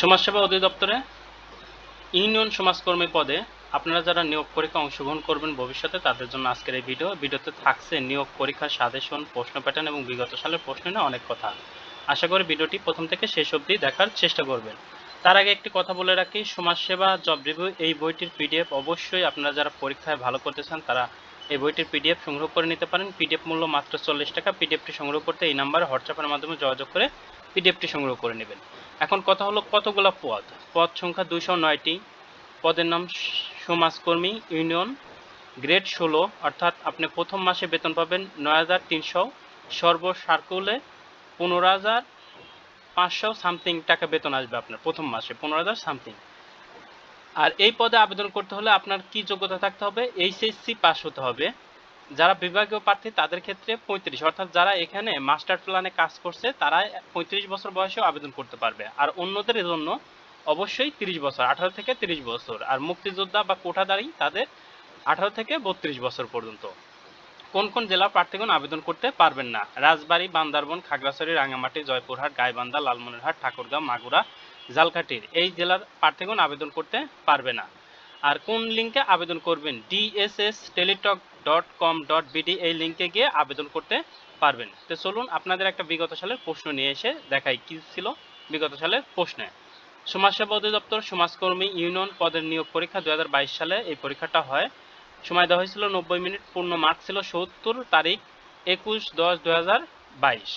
সমাজসেবা অধিদপ্তরে ইউনিয়ন সমাজকর্মী পদে আপনারা যারা নিয়োগ পরীক্ষা অংশগ্রহণ করবেন ভবিষ্যতে তাদের জন্য আজকের এই ভিডিওতে থাকছে নিয়োগ পরীক্ষার সাজেশন, প্রশ্ন প্যাটার্ন এবং বিগত সালের প্রশ্ন নিয়ে অনেক কথা। আশা করি ভিডিওটি প্রথম থেকে শেষ অবধি দেখার চেষ্টা করবেন। তার আগে একটি কথা বলে রাখি, সমাজসেবা জব রিভিউ এই বইটির পিডিএফ অবশ্যই আপনারা যারা পরীক্ষায় ভালো করতে চান তারা এই বইটির পিডিএফ সংগ্রহ করে নিতে পারেন। পিডিএফ মূল্য মাত্র 40 টাকা। পিডিএফটি সংগ্রহ করতে এই নাম্বারে হোয়াটসঅ্যাপের মাধ্যমে যোগাযোগ করে পিডিএফটি সংগ্রহ করে নেবেন। এখন কথা হলো কতগুলো পদ সংখ্যা 209টি। পদের নাম সমাজকর্মী ইউনিয়ন, গ্রেড 16, অর্থাৎ আপনি প্রথম মাসে বেতন পাবেন 9300, সর্বসাকুল্যে 15500 সামথিং টাকা বেতন আসবে আপনার প্রথম মাসে, 15000 সামথিং। আর এই পদে আবেদন করতে হলে আপনার কি যোগ্যতা থাকতে হবে? এইচএসসি পাস হতে হবে। যারা বিভাগীয় প্রার্থী তাদের ক্ষেত্রে 35, অর্থাৎ যারা এখানে মাস্টার প্ল্যানে কাজ করছে তারা 35 বছর বয়সেও আবেদন করতে পারবে। আর অন্যদের জন্য অবশ্যই 30 বছর, 18 থেকে 30 বছর। আর মুক্তিযোদ্ধা বা কোটাধারী তাদের 18 থেকে 32 বছর পর্যন্ত। কোন কোন জেলা প্রার্থীগণ আবেদন করতে পারবেন না? রাজবাড়ী, বান্দরবান, খাগড়াছড়ি, রাঙ্গামাটি, জয়পুরহাট, গাইবান্ধা, লালমনিরহাট, ঠাকুরগাঁও, মাগুরা, ঝালকাঠির এই জেলার প্রার্থীগণ আবেদন করতে পারবে না। আর কোন লিঙ্কে আবেদন করবেন? dssteletalk.com.bd এই লিঙ্কে গিয়ে আবেদন করতে পারবেন। তো চলুন আপনাদের একটা বিগত সালের প্রশ্ন নিয়ে এসে দেখাই কি ছিল বিগত সালের প্রশ্নে। সমাজসেবা অধিদপ্তর সমাজকর্মী ইউনিয়ন পদের নিয়োগ পরীক্ষা 2022 সালে এই পরীক্ষাটা হয়। সময় দেওয়া হয়েছিল 90 মিনিট, পূর্ণ মার্ক ছিল 70, তারিখ 21/10/2022।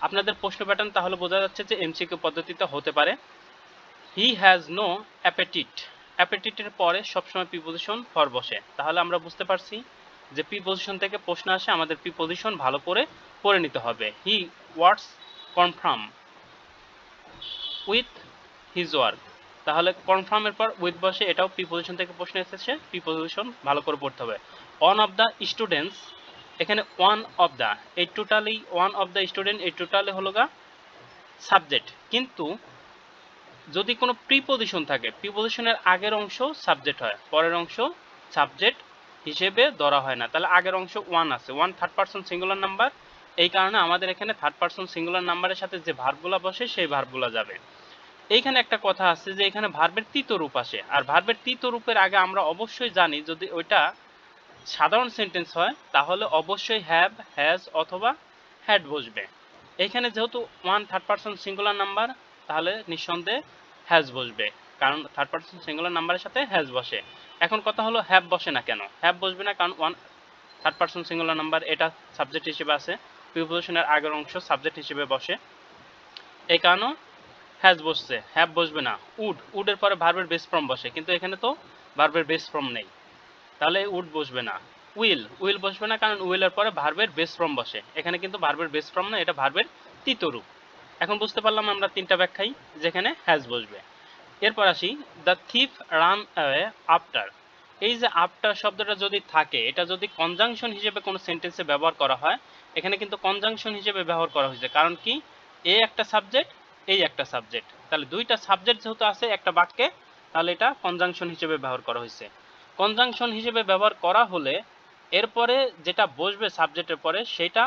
আপনাদের প্রশ্ন প্যাটার্ন তাহলে বোঝা যাচ্ছে যে এমসিকিউ পদ্ধতিতে হতে পারে। হি হ্যাজ নো অ্যাপেটিট, অ্যাপেটিটের পরে সবসময় প্রিপোজিশন ফর বসে। তাহলে আমরা বুঝতে পারছি যে প্রিপোজিশন থেকে প্রশ্ন আসে, আমাদের প্রিপোজিশন ভালো করে পড়ে নিতে হবে। He works confirm with his work, তাহলে কনফার্মের পর উইথ বসে, এটাও প্রিপোজিশন থেকে প্রশ্ন এসেছে, প্রিপোজিশন ভালো করে পড়তে হবে। ওয়ান অফ দ্য স্টুডেন্টস, এখানে ওয়ান অফ দ্য, এই totally one of the student, এই টোটালি হলো গা সাবজেক্ট। কিন্তু যদি কোনো প্রিপোজিশন থাকে, প্রিপোজিশনের আগের অংশ সাবজেক্ট হয়, পরের অংশ সাবজেক্ট হিসেবে ধরা হয় না। তাহলে আগের অংশ ওয়ান আছে, one third person singular number, এই কারণে আমাদের এখানে থার্ড পারসন সিঙ্গুলার নাম্বারের সাথে যে ভার্বগুলো বসে সেই ভার্বগুলো যাবে। এইখানে একটা কথা আছে যে এখানে ভার্বের তৃতীয় রূপ আসে, আর ভার্বের তৃতীয় রূপের আগে আমরা অবশ্যই জানি যদি ওইটা সাধারণ সেন্টেন্স হয় তাহলে অবশ্যই হ্যাভ, হ্যাজ অথবা হ্যাড বসবে। এখানে যেহেতু one third person singular number তাহলে নিঃসন্দেহে হ্যাজ বসবে, কারণ থার্ড পারসন সিঙ্গুলার নাম্বারের সাথে হ্যাজ বসে। এখন কথা হলো হ্যাভ বসে না কেন? হ্যাভ বসবে না কারণ one third person singular number এটা সাবজেক্ট হিসেবে আছে, প্রিপোজিশনের আগের অংশ সাবজেক্ট হিসেবে বসে, এই কারণে হ্যাজ বসছে, হ্যাভ বসবে না। উডের পরে ভার্বের বেস ফর্ম বসে, কিন্তু এখানে তো ভার্বের বেস ফর্ম নেই, তাহলে উড বসবে না। উইল বসবে না কারণ উইলের পরে ভার্বের বেস ফর্ম বসে, এখানে কিন্তু ভার্বের বেস ফর্ম না, এটা ভার্বের তৃতীয় রূপ। এখন বুঝতে পারলাম আমরা তিনটা ব্যাখ্যাই যেখানে হ্যাজ বসবে। এরপর আসি, the thief run away after. এই যে আফটার শব্দটা যদি থাকে, এটা যদি কনজাংশন হিসেবে কোনো সেন্টেন্সে ব্যবহার করা হয়, এখানে কিন্তু কনজাংশন হিসেবে ব্যবহার করা হয়েছে, কারণ কি এ একটা সাবজেক্ট, এই একটা সাবজেক্ট, তাহলে দুইটা সাবজেক্ট যেহেতু আছে একটা বাক্যে, তাহলে এটা কনজাংশন হিসেবে ব্যবহার করা হয়েছে। কনজাংশন হিসেবে ব্যবহার করা হলে এরপরে যেটা বসবে সাবজেক্টের পরে সেটা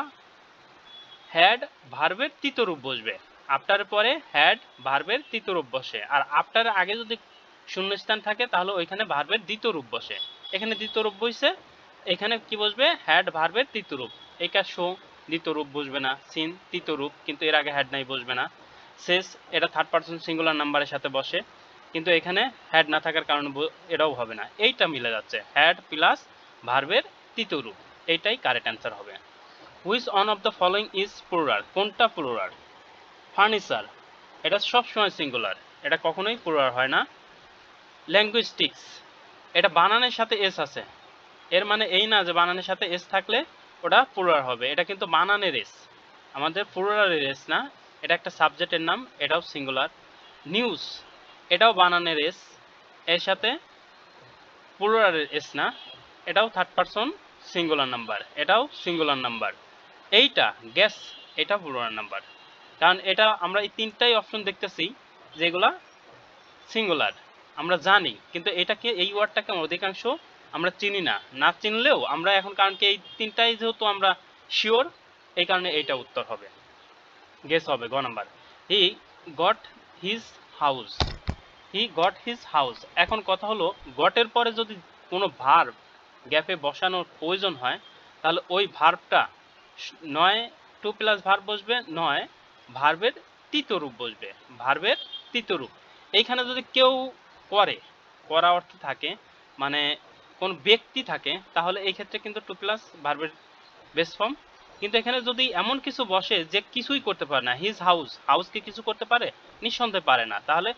হ্যাড ভার্বের তৃতীয় রূপ বসবে। আফটারের পরে হ্যাড ভার্বের তৃতীয় রূপ বসে, আর আফটারের আগে যদি শূন্যস্থান থাকে তাহলে ওইখানে ভার্বের দ্বিতীয় রূপ বসে। এখানে দ্বিতীয় রূপ বসছে, এখানে কি বসবে? হ্যাড ভার্বের তৃতীয় রূপ। এইটা শো দ্বিতীয় রূপ বসবে না, সিন তৃতীয় রূপ কিন্তু এর আগে হ্যাড নাই বসবে না। শেষ এটা থার্ড পারসন সিঙ্গুলার নাম্বারের সাথে বসে, কিন্তু এখানে হ্যাড না থাকার কারণে এটাও হবে না। এইটা মিলে যাচ্ছে, হ্যাড প্লাস ভার্বের তৃতীয় রূপ, এইটাই কারেক্ট অ্যান্সার হবে। Which one of the following is plural, কোনটা প্লুরাল? ফার্নিচার, এটা সবসময় সিঙ্গুলার, এটা কখনোই প্লুরাল হয় না। ল্যাঙ্গুইস্টিক্স, এটা বানানের সাথে এস আছে, এর মানে এই না যে বানানের সাথে এস থাকলে ওটা প্লুরাল হবে, এটা কিন্তু বানানের এস, আমাদের প্লুরালের এস না, এটা একটা সাবজেক্টের নাম, এটাও সিঙ্গুলার। নিউজ, এটাও বানানের এস, এর সাথে প্লুরালের এস না, এটাও থার্ড পারসন সিঙ্গুলার নাম্বার, এটাও সিঙ্গুলার নাম্বার। এইটা গ্যাস, এটা প্লুরাল নাম্বার, কারণ এটা আমরা এই তিনটাই অপশন দেখতেছি যেগুলা সিঙ্গুলার আমরা জানি, কিন্তু এটাকে এই ওয়ার্ডটাকে অধিকাংশ আমরা চিনি না, না চিনলেও আমরা এখন, কারণ কি এই তিনটাই যেহেতু আমরা শিওর, এই কারণে এইটা উত্তর হবে, গেস হবে গ number. He got his house, he got his house. এখন কথা হলো গটের পরে যদি কোনো ভার্ব গ্যাপে বসানোর প্রয়োজন হয় তাহলে ওই ভার্বটা নয় টু প্লাস ভার্ব বসবে, নয় ভার্বের তৃতীয় রূপ বসবে, ভার্বের তৃতীয় রূপ। এইখানে যদি কেউ করে, করা অর্থ থাকে মানে কোন ব্যক্তি থাকে, তাহলে এই ক্ষেত্রে কিন্তু টু প্লাস ভার্বের বেস ফর্ম। কিন্তু এখানে যদি এমন কিছু বসে যে কিছুই করতে পারে না, হিজ হাউস, হাউস কি কিছু করতে পারে? নিঃসন্দেহে পারে না। তাহলে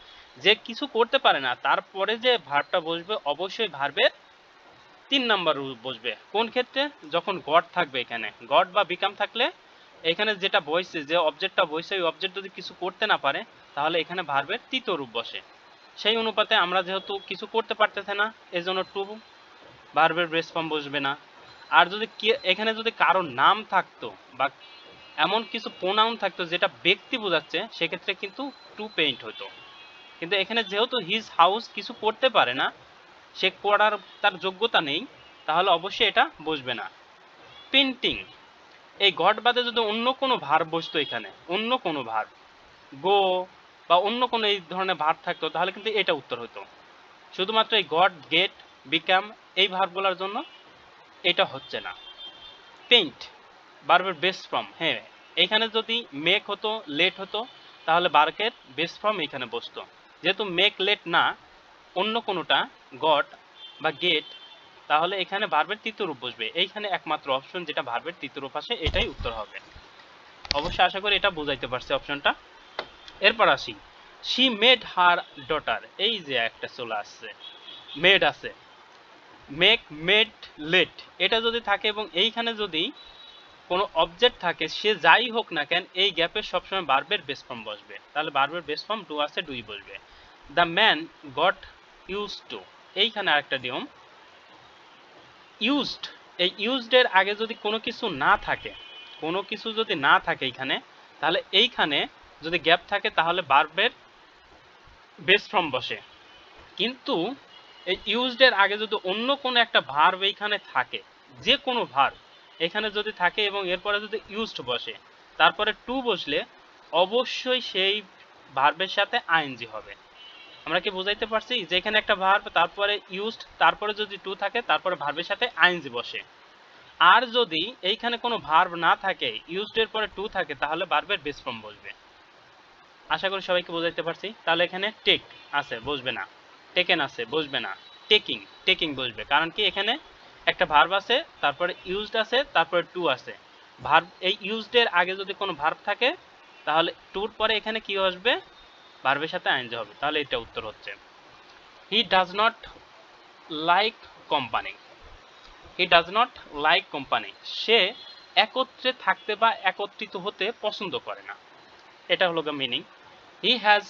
যে কিছু করতে পারে না তারপরে যে ভার্বটা বসবে অবশ্যই ভার্বের 3 নাম্বার রূপ বসবে। কোন ক্ষেত্রে? যখন গট থাকবে, এখানে গট বা বিকাম থাকলে এখানে যেটা বসছে, যে অবজেক্টটা বসছে, ওই অবজেক্ট যদি কিছু করতে না পারে তাহলে এখানে ভার্বের তৃতীয় রূপ বসে। সেই অনুপাতে আমরা যেহেতু কিছু করতে পারতেছে না এজন্য টু ভার্বের বেস ফর্ম বসবে না। আর যদি এখানে যদি কারো নাম থাকতো বা এমন কিছু প্রোনাউন থাকতো যেটা ব্যক্তি বোঝাচ্ছে, সেক্ষেত্রে কিন্তু টু পেইন্ট হতো। কিন্তু এখানে যেহেতু হিজ হাউস কিছু করতে পারে না, সে করার তার যোগ্যতা নেই, তাহলে অবশ্যই এটা বসবে না। পেন্টিং, এই গট বাদে যদি অন্য কোনো ভার্ব বসতো, এখানে অন্য কোনো ভার্ব, গো বা অন্য কোনো এই ধরনের ভার্ব থাকতো, তাহলে কিন্তু এটা উত্তর হতো। শুধুমাত্র এই গট, গেট, বিকাম এই ভার্বগুলোর জন্য এটা হচ্ছে না। পেইন্ট ভার্বের বেস ফর্ম, হ্যাঁ এখানে যদি মেক হতো, লেট হতো, তাহলে ভার্বের বেস ফর্ম এখানে বসতো। যেহেতু মেক লেট না, অন্য কোনোটা গট বা গেট, তাহলে এখানে ভার্বের তৃতীয় রূপ বসবে। এইখানে একমাত্র অপশন যেটা ভার্বের তৃতীয় রূপ আসে, এটাই উত্তর হবে। অবশ্যই আশা করি এটা বুঝাইতে পারছি অপশনটা। এরপর আসি, শি মেড হার ডটার, এই যে একটা চলে আসছে, মেড আছে, মেক, মেড, লেট, এটা যদি থাকে এবং এইখানে যদি কোনো অবজেক্ট থাকে, সে যাই হোক না কেন, এই গ্যাপে সবসময় ভার্বের বেস ফর্ম বসবে। তাহলে ভার্বের বেস ফর্ম ডু আছে, ডুই বসবে। The man goat used to, এইখানে আরেকটা নিয়ম, ইউজড, এই ইউজড এর আগে যদি কোনো কিছু না থাকে, কোনো কিছু যদি না থাকে এইখানে, তাহলে এইখানে যদি গ্যাপ থাকে তাহলে ভার্বের বেস ফর্ম বসে। কিন্তু এই ইউজড এর আগে যদি অন্য কোনো একটা ভার্ব এইখানে থাকে, যে কোনো ভার্ব এখানে যদি থাকে এবং এরপরে যদি ইউজড বসে, তারপরে টু বসলে অবশ্যই সেই ভার্বের সাথে আইএনজি হবে। আমরা কি বুঝাইতে পারছি? যেখানে একটা ভার্ব তারপরে ইউজড, তারপরে যদি টু থাকে, তারপরে ভার্বের সাথে আইএনজি বসে। আর যদি এইখানে কোনো ভার্ব না থাকে, ইউজড এর পরে টু থাকে, তাহলে ভার্বের বেস ফর্ম বসবে। আশা করি সবাইকে বুঝাইতে পারছি। তাহলে এখানে টেক আছে, বসবে না। টেকেন আছে, বসবে না। টেকিং, টেকিং বসবে, কারণ কি এখানে একটা ভার্ব আছে, তারপরে ইউজড আছে, তারপরে টু আছে। ভার্ব, এই ইউজড এর আগে যদি কোনো ভার্ব থাকে তাহলে টুর পরে এখানে কি আসবে? ভার্বের সাথে আইএনজি হবে। তাহলে এটা উত্তর হচ্ছে। He does not like company, he does not like company, সে একত্রে থাকতে বা একত্রিত হতে পছন্দ করে না, এটা হলো মিনিং। হি হ্যাজ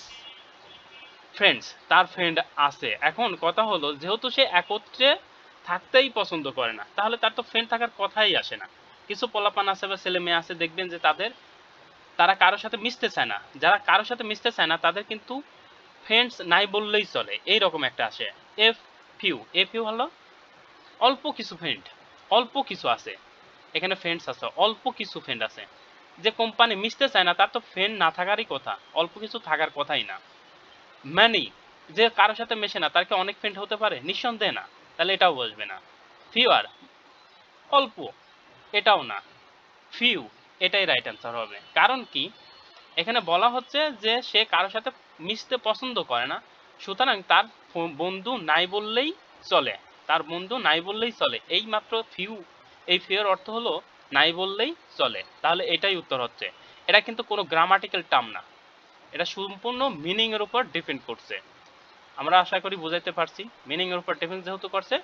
ফ্রেন্ডস, তার ফ্রেন্ড আছে। এখন কথা হলো যেহেতু সে একত্রে থাকতেই পছন্দ করে না, তাহলে তার তো ফ্রেন্ড থাকার কথাই আসে না। কিছু পোলাপান আছে বা ছেলে মেয়ে আছে, দেখবেন যে তারা কারোর সাথে মিশতে চায় না। যারা কারোর সাথে মিশতে চায় না তাদের কিন্তু ফ্রেন্ডস নাই বললেই চলে, এই রকম একটা আসে। এফ ফিউ, এ ফিউ হলো অল্প কিছু ফ্রেন্ড, অল্প কিছু আছে, এখানে ফ্রেন্ডস আছে, অল্প কিছু ফ্রেন্ড আছে। যে কোম্পানি মিশতে চায় না তার তো ফ্রেন্ড না থাকারই কথা, অল্প কিছু থাকার কথাই না। ম্যানি, যে কারোর সাথে মেশে না তার কি অনেক ফ্রেন্ড হতে পারে? নিঃসন্দেহে না, তাহলে এটাও বসবে না। ফিউয়ার, অল্প, এটাও না। ফিউ, এটাই রাইট অ্যান্সার হবে। কারণ কি এখানে বলা হচ্ছে যে সে কারোর সাথে মিশতে পছন্দ করে না, সুতরাং তার বন্ধু নাই বললেই চলে, তার বন্ধু নাই বললেই চলে, এই মাত্র ফিউ, এই ফিউর অর্থ হলো নাই বললেই চলে। তাহলে এটাই উত্তর হচ্ছে। এটা কিন্তু কোনো গ্রামাটিক্যাল টার্ম না, এটা সম্পূর্ণ মিনিং এর উপর ডিপেন্ড করছে। আমরা আশা করি বুঝাইতে পারছি। মিনিং এর উপর ডিপেন্ড যেহেতু করছে,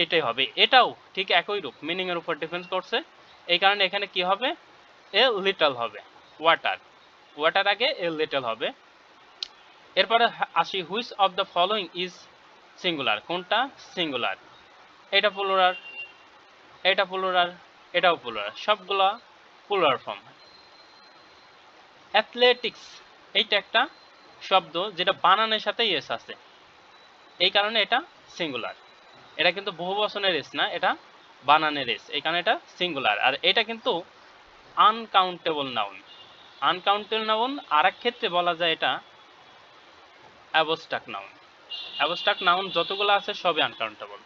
এটাই হবে। এটাও ঠিক একই রূপ, মিনিং এর উপর ডিপেন্ড করছে। এই কারণে এখানে কি হবে? এ লিটল হবে। ওয়াটার, ওয়াটার আগে এ লিটল হবে। এরপরে আসি, which of the following is singular, কোনটা সিঙ্গুলার? এটা প্লুরাল, এটা প্লুরাল, এটাও প্লুরাল, সবগুলা প্লুরাল ফর্ম। অ্যাথলেটিক্স, এইটা একটা শব্দ যেটা বানানের সাথে এস আছে, এই কারণে এটা সিঙ্গুলার। এটা কিন্তু বহুবচনের এস না, এটা বানানের এস, এই কারণে এটা সিঙ্গুলার। আর এটা কিন্তু আনকাউন্টেবল নাউন। আনকাউন্টেবল নাউন আর এক ক্ষেত্রে বলা যায় এটা অ্যাবস্ট্রাক্ট নাউন। অ্যাবস্ট্রাক্ট নাউন যতগুলো আছে সবই আনকাউন্টেবল,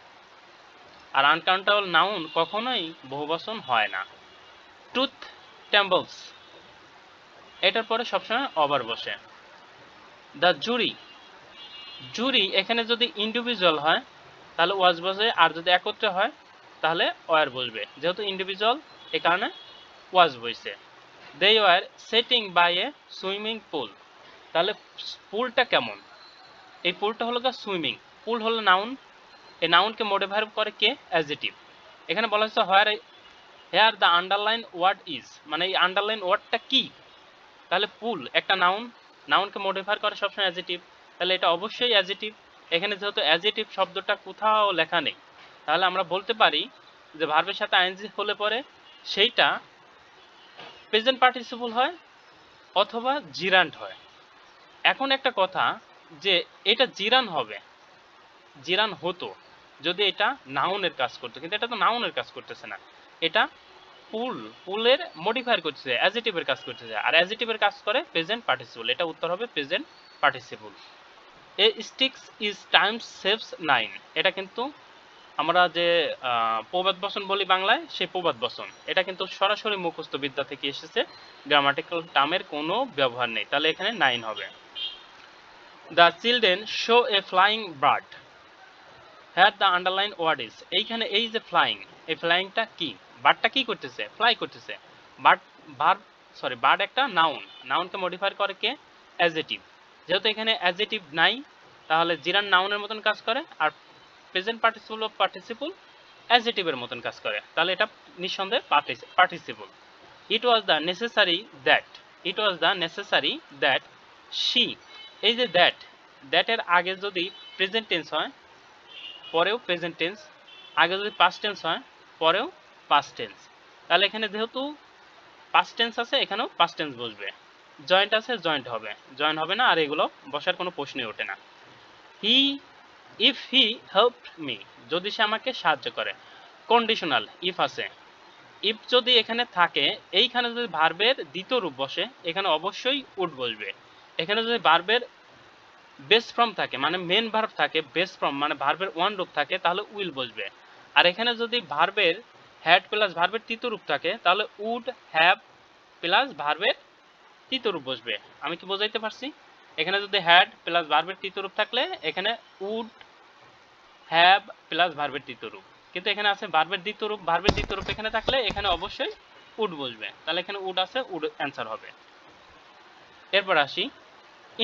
আর আনকাউন্টেবল নাউন কখনোই বহুবচন হয় না। ট্রুথ টেম্বলস, এটার পরে সবসময় ওভার বসে। দ্য জুরি, জুরি এখানে যদি ইন্ডিভিজুয়াল হয় তাহলে ওয়াজ বসে, আর যদি একত্রে হয় তাহলে ওয়ার বসবে। যেহেতু ইন্ডিভিজুয়াল এ কারণে ওয়াজ বসে। They were sitting by a swimming pool, তাহলে পুলটা কেমন? এই পুলটা হলো সুইমিং। পুল হলো নাউন, এই নাউনকে মডিফাই করে কে? অ্যাডজেক্টিভ। এখানে বলা হচ্ছে here the underline word is, মানে এই আন্ডারলাইন ওয়ার্ডটা কি? তাহলে পুল একটা নাউন, নাউনকে মডিফাই করে সবসময় অ্যাডজেক্টিভ, তাহলে এটা অবশ্যই অ্যাডজেক্টিভ। এখানে যেহেতু অ্যাডজেক্টিভ শব্দটা কোথাও লেখা নেই, তাহলে আমরা বলতে পারি যে ভার্বের সাথে আইএনজি হলে পরে সেইটা প্রেজেন্ট পার্টিসিপল হয় অথবা জিরান্ট হয়। এখন একটা কথা, যে এটা জিরান হবে, জিরান হতো যদি এটা নাউনের কাজ করতো, কিন্তু এটা তো নাউনের কাজ করতেছে না, এটা পুলের মডিফায়ার করতেছে, অ্যাডজেক্টিভের কাজ করতেছে, আর অ্যাডজেক্টিভের কাজ করে প্রেজেন্ট পার্টিসিপল। এটা উত্তর হবে present participle. A sticks is Times saves 9, এটা কিন্তু আমরা যে প্রবাদ বচন বলি বাংলায়, সেই প্রবাদ বচন, এটা কিন্তু সরাসরি মুখস্থ বিদ্যা থেকে এসেছে, গ্রামাটিক্যাল টার্মের কোনো ব্যবহার নেই, তাহলে এখানে 9 হবে। The children show A flying bird, হ্যার দ্য আন্ডারলাইন ওয়ার্ড ইজ, এইখানে এই যে ফ্লাইং, এই ফ্লাইংটা কি? বার্ডটা কি করতেছে? ফ্লাই করতেছে। বার্ড, বার্ড একটা নাউন, নাউনকে মডিফাই করে কে? অ্যাডজেক্টিভ। যেহেতু এখানে অ্যাডজেক্টিভ নাই, তাহলে জিরান নাউনের মতন কাজ করে, আর প্রেজেন্ট পার্টিসিপল অ্যাডজেক্টিভের মতন কাজ করে, তাহলে এটা নিঃসন্দেহে participle. It was the necessary that, it was the necessary that she, এই যে দ্যাটের আগে যদি প্রেজেন্ট টেন্স হয় পরেও প্রেজেন্ট টেন্স, আগে যদি পাস্ট টেন্স হয় পরেও পাস্ট টেন্স, তাহলে এখানে যেহেতু পাস্ট টেন্স আছে এখানেও পাস্ট টেন্স বসবে। জয়েন্ট আছে জয়েন্ট হবে, জয়েন হবে না, আর এগুলো বসার কোনো প্রশ্নই ওঠে না। ইফ হি হেল্পড মি, যদি সে আমাকে সাহায্য করে। কন্ডিশনাল ইফ আছে, ইফ যদি এখানে থাকে, এইখানে যদি ভার্বের দ্বিতীয় রূপ বসে এখানে অবশ্যই উড বসবে। এখানে যদি ভার্বের বেস ফর্ম থাকে, মানে মেন ভার্ব থাকে, বেস ফর্ম মানে ভার্বের ওয়ান রূপ থাকে, তাহলে উইল বসবে। আর এখানে যদি ভার্বের হ্যাড প্লাস ভার্বের তৃতীয় রূপ থাকে তাহলে উড হ্যাভ প্লাস ভার্বের তৃতীয় রূপ বসবে। আমি কি বোঝাইতে পারছি? এখানে যদি হ্যাড প্লাস ভার্বের তৃতীয় রূপ থাকলে এখানে উড হ্যাভ প্লাস ভার্বের তৃতীয় রূপ, কিন্তু এখানে আছে ভার্বের দ্বিতীয় রূপ, ভার্বের দ্বিতীয় রূপ এখানে থাকলে এখানে অবশ্যই উড বসবে, তাহলে এখানে উড আছে, উড অ্যান্সার হবে। এরপর আসি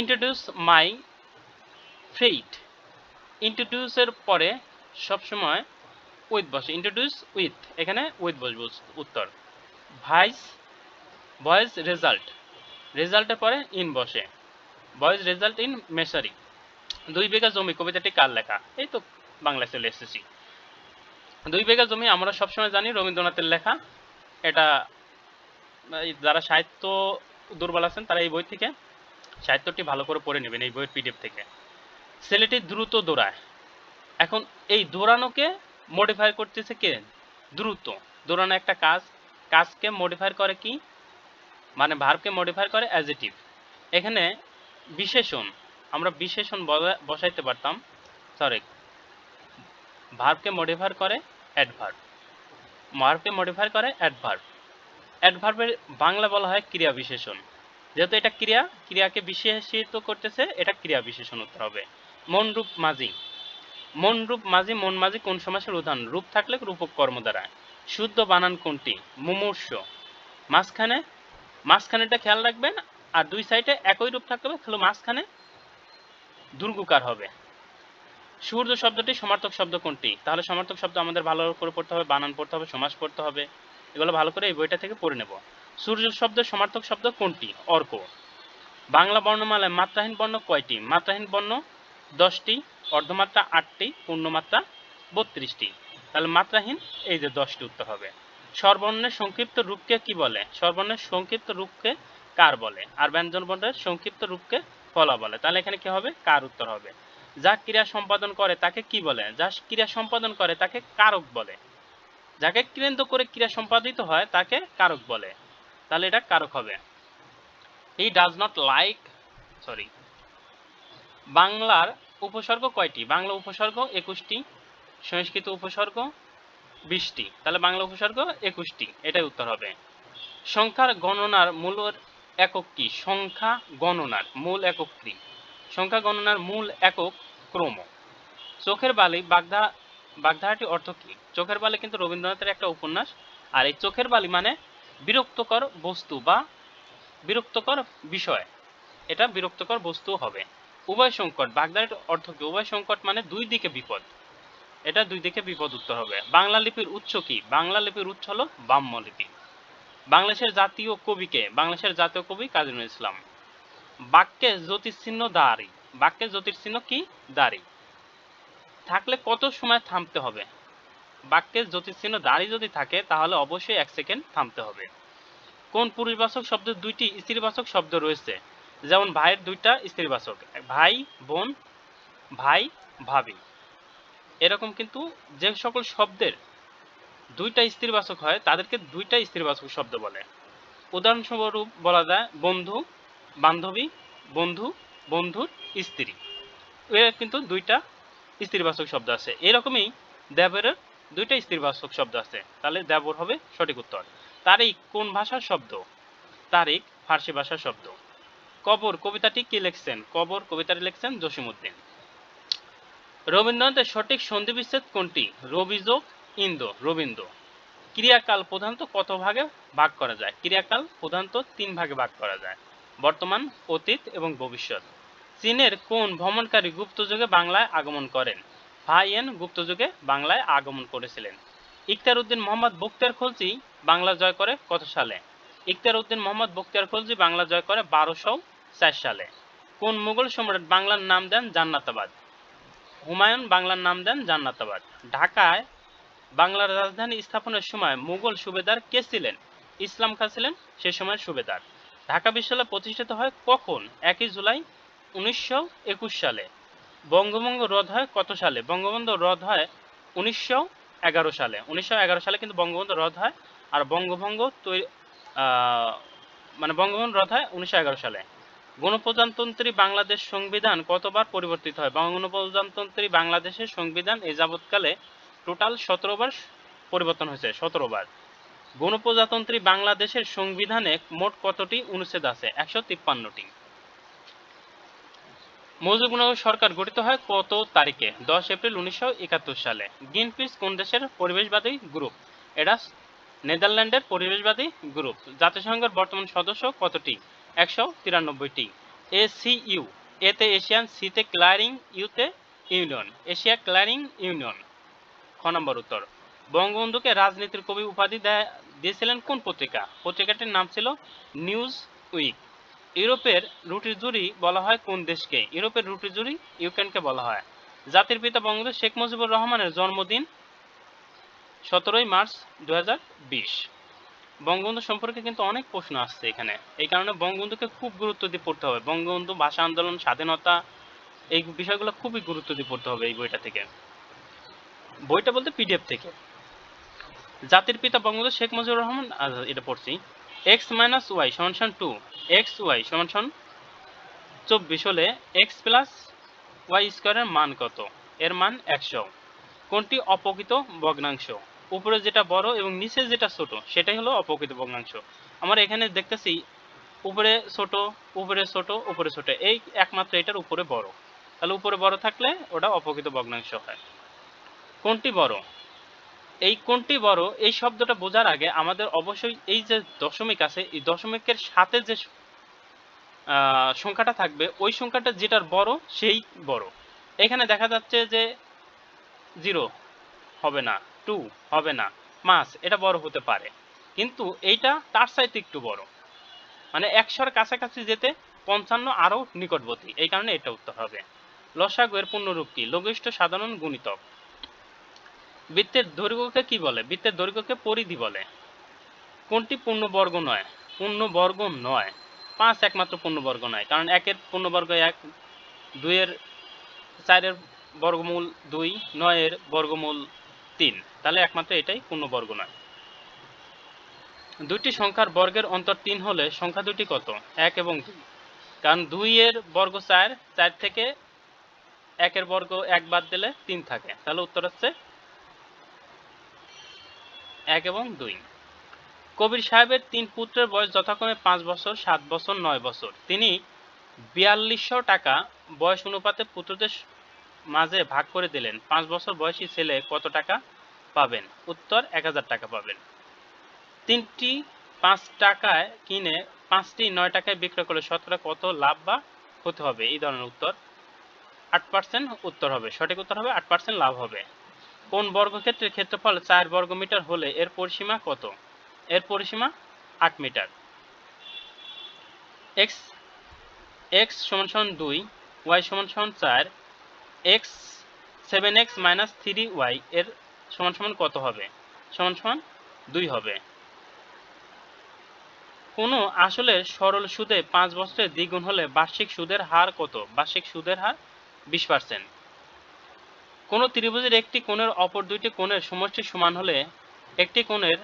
ইন্ট্রোডিউস মাই ফ্রেইট, ইন্ট্রোডিউসের পরে সবসময় উইথ বসে, ইন্ট্রোডিউস উইথ, এখানে উইথ বসবে উত্তর। ভয়েস রেজাল্ট, রেজাল্টের পরে ইন বসে, ভয়েস রেজাল্ট ইন মেসারি। 2 বিঘা জমি কবিতাটি কার লেখা? এই তো বাংলায় চলে এসেছি। 2 বিঘা জমি আমরা সবসময় জানি রবীন্দ্রনাথের লেখা। এটা যারা সাহিত্য দুর্বল আছেন তারা এই বই থেকে সাহিত্যটি ভালো করে পড়ে নেবেন, এই বইয়ের পিডিএফ থেকে। ছেলেটি দ্রুত দৌড়ায়, এখন এই দৌড়ানোকে মডিফাই করতেছে কে? দ্রুত। দৌড়ানো একটা কাজ, কাজকে মডিফাই করে কি? মানে ভার্বকে মডিফাই করে অ্যাডজেক্টিভ। এখানে বিশেষণ, আমরা বিশেষণ বসাইতে পারতাম, সরি, ভার্বকে মডিফাই করে অ্যাডভার্ব, ভার্বকে মডিফাই করে অ্যাডভার্ব। অ্যাডভার্বের বাংলা বলা হয় ক্রিয়া বিশেষণ, যেহেতু এটা ক্রিয়াকে বিশেষিত করতেছে, এটা ক্রিয়া বিশেষণ উত্তর হবে। মন রূপ মাঝি, মন রূপ মাঝি, মন মাঝি কোন সমাসের উদাহরণ? রূপ থাকলে রূপক কর্ম দ্বারা। শুদ্ধ বানান কোনটি? মুমূর্ষ। মাঝখানেটা খেয়াল রাখবেন, আর দুই সাইডে একই রূপ থাকতে হবে, তাহলে মাঝখানে দুর্গুকার হবে। সূর্য শব্দটি সমার্থক শব্দ কোনটি? তাহলে সমার্থক শব্দ আমাদের ভালো করে পড়তে হবে, বানান পড়তে হবে, সমাস পড়তে হবে, এগুলো ভালো করে এই বইটা থেকে পড়ে নেব। সূর্য শব্দের সমার্থক শব্দ কোনটি? অর্ক। বাংলা বর্ণমালায় মাত্রাহীন বর্ণ কয়টি? মাত্রাহীন বর্ণ 10টি, অর্ধমাত্রা 8টি, পূর্ণমাত্রা 32টি, তাহলে মাত্রাহীন এই যে 10টি উত্তর হবে। স্বরবর্ণের সংক্ষিপ্ত রূপকে কি বলে? স্বরবর্ণের সংক্ষিপ্ত রূপকে কার বলে? আর ব্যঞ্জন বর্ণের সংক্ষিপ্ত রূপকে ফলা বলে, তাহলে এখানে কি হবে? কার উত্তর হবে। যা ক্রিয়া সম্পাদন করে তাকে কি বলে? যা ক্রিয়া সম্পাদন করে তাকে কারক বলে। যাকে কেন্দ্র করে ক্রিয়া সম্পাদিত হয় তাকে কারক বলে, তাহলে এটা কারক হবে। হি ডাজ নট লাইক, সরি, বাংলার উপসর্গ কয়টি? বাংলা উপসর্গ 21টি, সংস্কৃত উপসর্গ 20টি, তাহলে বাংলা উপসর্গ 21টি, এটাই উত্তর হবে। সংখ্যার গণনার মূল একক কি? সংখ্যা গণনার মূল একক কি? সংখ্যা গণনার মূল একক ক্রম। চোখের বালি বাগধারাটি অর্থ কি? চোখের বালি কিন্তু রবীন্দ্রনাথের একটা উপন্যাস, আর এই চোখের বালি মানে বিরক্তকর বস্তু বা বিরক্তকর বিষয়, এটা বিরক্তকর বস্তু হবে। উভয় সংকট বাগধারাটির অর্থ কি? উভয় সংকট মানে দুই দিকে বিপদ, এটা দুই দিকে বিপদ উত্তর হবে। বাংলা লিপির উৎস কি? বাংলা লিপির উৎস হলো ব্রাহ্ম লিপি। বাংলাদেশের জাতীয় কবি কে? বাংলাদেশের জাতীয় কবি কাজী নজরুল ইসলাম। বাক্যে জ্যোতির্চিহ্ন দাঁড়ি, বাক্যে জ্যোতির্চিহ্ন কি? দাঁড়ি থাকলে কত সময় থামতে হবে? বাক্যে জ্যোতির্চিহ্ন দাঁড়ি যদি থাকে তাহলে অবশ্যই 1 সেকেন্ড থামতে হবে। কোন পুরুষবাচক শব্দের 2টি স্ত্রীবাচক শব্দ রয়েছে? যেমন ভাইয়ের 2টা স্ত্রীবাচক, ভাই বোন, ভাই ভাবি। এরকম কিন্তু যে সকল শব্দের 2টা স্ত্রীবাচক হয় তাদেরকে 2টা স্ত্রীবাচক শব্দ বলে। উদাহরণস্বরূপ বলা যায় বন্ধু বান্ধবী, বন্ধু বন্ধুর স্ত্রী, এর কিন্তু 2টা স্ত্রীবাচক শব্দ আছে। এরকমই দেবরের 2টা স্ত্রীবাচক শব্দ আছে, তাহলে দেবর হবে সঠিক উত্তর। তারিখ কোন ভাষার শব্দ? তারিখ ফার্সি ভাষার শব্দ। কবর কবিতাটি কে লিখছেন? কবর কবিতাটি লিখছেন জসিমউদ্দিন। রবীন্দ্রনাথের সঠিক সন্ধিবিচ্ছেদ কোনটি? রবিযোগ ইন্দ্র, রবীন্দ্র। ক্রিয়াকাল প্রধানত কত ভাগে ভাগ করা যায়? ক্রিয়াকাল প্রধানত 3 ভাগে ভাগ করা যায়, বর্তমান, অতীত এবং ভবিষ্যৎ। চীনের কোন ভ্রমণকারী গুপ্তযুগে বাংলায় আগমন করেন? ফাহিয়ান গুপ্তযুগে বাংলায় আগমন করেছিলেন। ইখতিয়ার উদ্দিন মোহাম্মদ বখতিয়ার খলজি বাংলা জয় করে কত সালে? ইখতিয়ার উদ্দিন মোহাম্মদ বখতিয়ার খলজি বাংলা জয় করে 1204 সালে। কোন মুঘল সম্রাট বাংলার নাম দেন জান্নাতাবাদ? হুমায়ুন বাংলার নাম দেন জান্নাতাবাদ। ঢাকায় বাংলার রাজধানী স্থাপনের সময় মুঘল সুবেদার কে ছিলেন? ইসলাম খাঁ ছিলেন সে সময়ের সুবেদার। ঢাকা বিশ্ববিদ্যালয় প্রতিষ্ঠিত হয় কখন? 1 জুলাই 1921 সালে। বঙ্গভঙ্গ রদ হয় কত সালে? বঙ্গবন্ধু রদ হয় 1911 সালে। 1911 সালে কিন্তু বঙ্গবন্ধু রদ হয়, আর বঙ্গভঙ্গ বঙ্গবন্ধু রদ হয় 1911 সালে। গণপ্রজাতন্ত্রী বাংলাদেশ সংবিধান কতবার পরিবর্তিত হয়? গণপ্রজাতন্ত্রী বাংলাদেশের সংবিধান এ যাবৎকালে টোটাল 17 বার পরিবর্তন হয়েছে, 17 বার। গণপ্রজাতন্ত্রী বাংলাদেশের সংবিধানে মোট কতটি অনুচ্ছেদ আছে? 153টি। মুজিবনগর সরকার গঠিত হয় কত তারিখে? 10 এপ্রিল 1971 সালে। গ্রিনপিস কোন দেশের পরিবেশবাদী গ্রুপ? এটা নেদারল্যান্ডের পরিবেশবাদী গ্রুপ। জাতিসংঘের বর্তমান সদস্য কতটি? 193টি। এসিইউ, এতে এশিয়ান, সিতে ক্লিয়ারিং, ইউতে ইউনিয়ন, এশিয়া ক্লিয়ারিং ইউনিয়ন। খ নম্বর উত্তর। বঙ্গবন্ধুকে রাজনীতির কবি উপাধি দিয়েছিলেন কোন পত্রিকা? পত্রিকাটির নাম ছিল নিউজ উইক। ইউরোপের রুটির জুড়ি বলা হয় কোন দেশকে? ইউরোপের রুটির জুড়ি ইউক্রেনকে বলা হয়। জাতির পিতা বঙ্গবন্ধু শেখ মুজিবুর রহমানের জন্মদিন 17 মার্চ 2020। বঙ্গবন্ধু সম্পর্কে কিন্তু অনেক প্রশ্ন আসছে এখানে, এই কারণে বঙ্গবন্ধুকে খুব গুরুত্ব দিয়ে পড়তে হবে। বঙ্গবন্ধু, ভাষা আন্দোলন, স্বাধীনতা, এই বিষয়গুলো খুবই গুরুত্ব দিয়ে পড়তে হবে এই বইটা থেকে, বইটা বলতে পিডিএফ থেকে। জাতির পিতা বঙ্গবন্ধু শেখ মুজিবুর রহমান, এটা পড়ছি। এক্স মাইনাস ওয়াই সমান সমান 2, এক্স ওয়াই সমান সমান 24 হলে এক্স প্লাস ওয়াই স্কোয়ারের মান কত? এর মান 100। কোনটি অপ্রকৃত ভগ্নাংশ? উপরে যেটা বড় এবং নিচে যেটা ছোট সেটাই হলো অপ্রকৃত ভগ্নাংশ। আমরা এখানে দেখতেছি উপরে ছোট, উপরে ছোট, উপরে ছোট, এই একমাত্র এটার উপরে বড়, তাহলে উপরে বড় থাকলে ওটা অপ্রকৃত ভগ্নাংশ হয়। কোনটি বড়? এই কোনটি বড় এই শব্দটা বোঝার আগে আমাদের অবশ্যই এই যে দশমিক আছে, এই দশমিকের সাথে যে সংখ্যাটা থাকবে ওই সংখ্যাটা যেটার বড় সেই বড়। এখানে দেখা যাচ্ছে যে 0 হবে না, 2 হবে না, 5 এটা বড় হতে পারে, কিন্তু এইটা তার চাইতে একটু বড়, মানে 100-র কাছাকাছি যেতে 55 আরও নিকটবর্তী, এই কারণে এটা উত্তর হবে। লসাগু এর পূর্ণরূপ কি? লঘিষ্ঠ সাধারণ গুণিতক। বৃত্তের দৈর্ঘ্যকে কি বলে? বৃত্তের দৈর্ঘ্যকে পরিধি বলে। কোনটি পূর্ণবর্গ নয়? পূর্ণবর্গ নয়। 5 একমাত্র পূর্ণবর্গ নয়, কারণ 1-এর পূর্ণবর্গ 1, 2-এর 4-এর বর্গমূল 2, 9-এর বর্গমূল 3, তাহলে একমাত্র এটাই পূর্ণবর্গ নয়। দুইটি সংখ্যার বর্গের অন্তর 3 হলে সংখ্যা দুটি কত? 1 এবং 2, কারণ 2-এর বর্গ 4, 4 থেকে 1 বর্গ 1 বাদ দিলে 3 থাকে, তাহলে উত্তর হচ্ছে 1 এবং 2। কবির সাহেবের 3 পুত্রের বয়স যথাক্রমে 5 বছর, 7 বছর, 9 বছর। তিনি 4200 টাকা বয়স অনুপাতে পুত্রদের মাঝে ভাগ করে দিলেন। 5 বছর বয়সী ছেলে কত টাকা পাবেন? উত্তর 1000 টাকা পাবেন। 3টি 5 টাকায় কিনে 5টি 9 টাকায় বিক্রয় করলে শতকরা কত লাভ বা ক্ষতি হবে? এই ধরনের উত্তর 8% উত্তর হবে, সঠিক উত্তর হবে 8% লাভ হবে। কোন বর্গক্ষেত্রের ক্ষেত্রফল 4 বর্গমিটার হলে এর পরিসীমা কত? এর পরিসীমা 8 metre. x = 2, y = 4, x 7x - 3y এর সমান কত হবে? সমান 2 হবে। কোনো আসলের সরল সুদে 5 বছরে দ্বিগুণ হলে বার্ষিক সুদের হার কত? বার্ষিক সুদের হার 20%। কোনো ত্রিভুজের একটি কোণের অপর দুইটি কোণের সমষ্টি সমান হলে একটি কোণের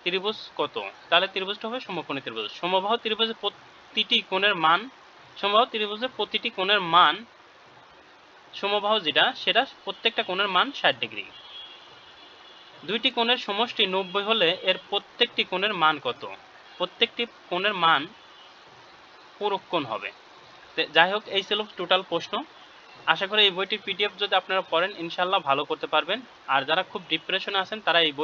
ত্রিভুজ কত? তাহলে ত্রিভুজটা হবে সমকোণী ত্রিভুজ। সমবাহু ত্রিভুজের প্রতিটি কোণের মান সমবাহু যেটা সেটা প্রত্যেকটা কোণের মান 60 ডিগ্রি। দুইটি কোণের সমষ্টি 90 হলে এর প্রত্যেকটি কোণের মান কত? প্রত্যেকটি কোণের মান পূরক কোণ হবে। যাই হোক, এই ছিল টোটাল প্রশ্ন। আশা করি এই বইটির পিডিএফ যদি আপনারা পড়েন ইনশাল্লাহ ভালো করতে পারবেন। আর যারা খুব ডিপ্রেশনে আছেন তারা এই বই